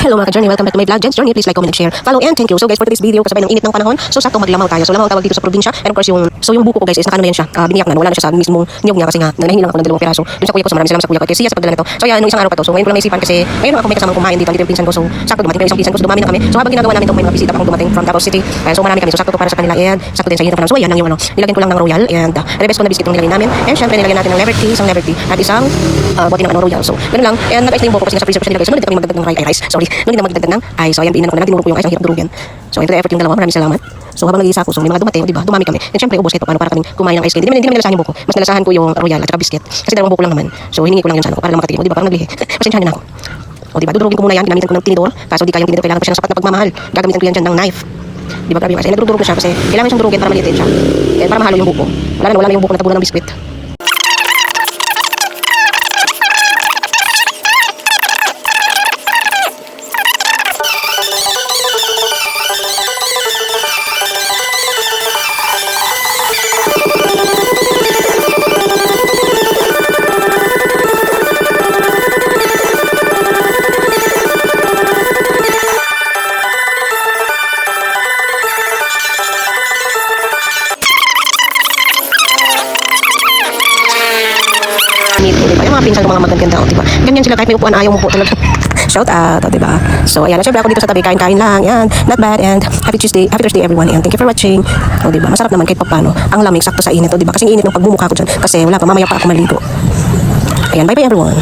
Hello mga ka-journey, welcome back to my vlog, Jen's Journey. Please like, comment, and share. Follow and thank you. So guys, for today's video, kasabay ng init ng panahon, so sakto maglamaw tayo. So lamaw tawag dito sa probinsya. And of course yung buko ko guys is nakaano na yan siya. Biniyak na, wala na siya sa mismong niyog niya kasi nga nanahingi lang ako ng 2 piraso. Dun sa kuya ko, so maraming salamat sa kuya ko kasi siya sa pagdala nito. So yan, isang araw pa to. So ngayon ko lang naisipan kasi ngayon ako may kasamang kumain dito yung pinsan ko. So sakto dumating yung isang pinsan ko, so dumami na kami. So habang ginagawa namin itong may mga bisita pa akong dumating from Davao City. So marami kami. So sakto to para sa kanila and sakto din sa inyo pa lang. So yan lang yung nilagyan ko lang ng royal and rebes ko na biscuit yung nilagyan namin. And syempre nilagyan natin ng leverty, at isang bote ng royal. So ganun lang. And nag-ice na yung buko kasi nasa freezer ko siya nilagay. So nung kami magdagdag ng rice. Sorry. Nung magdagdag ng ice. So ayan, biinan ko na lang. Tinuro ko yung ice. Ang hirap durugin. So into the effort yung dalawa. Maraming salamat. So habang nag-iisa ko, so may mga dumating, di ba? Dumami kami. And syempre ubos kahit paano para kaming kumain ng ice cream. Hindi naman nalasahan yung buko. Mas nalasahan ko yung royal at saka biscuit. Kasi dalawang buko lang naman. So hiningi ko lang yun sa ano ko para lang makatikim. O di ba? Parang naglihi. Pasensyahan niyo na ako. O di ba? Dudurugin ko muna yan. Ginamitan ko ng tinidor. Kaso di kayang tinidor. Kailangan ko siya ng sapat na pagmamahal. Gagamitan ko yan dyan ng knife. Di ba? Grabe yung ice. Nagdurug na siya kasi kailangan siyang durugin para maliitin siya. And para mahalo yung buko. Wala na yung buko na tabunan ng biscuit. Diba? Yung mga pinsan ko mga magaganda, diba? Ganyan sila kahit may upuan ayaw mo po talaga. Shout out, diba? So ayan, syempre ako dito sa tabi, kain-kain lang, yan, not bad, and happy Thursday everyone, and thank you for watching. Diba? Masarap naman kahit paano. Ang lamig sakto sa init, diba? Kasi init ng pagmumukha ko dyan, kasi wala pa, mamaya pa ako maligo. Ayan, bye bye everyone.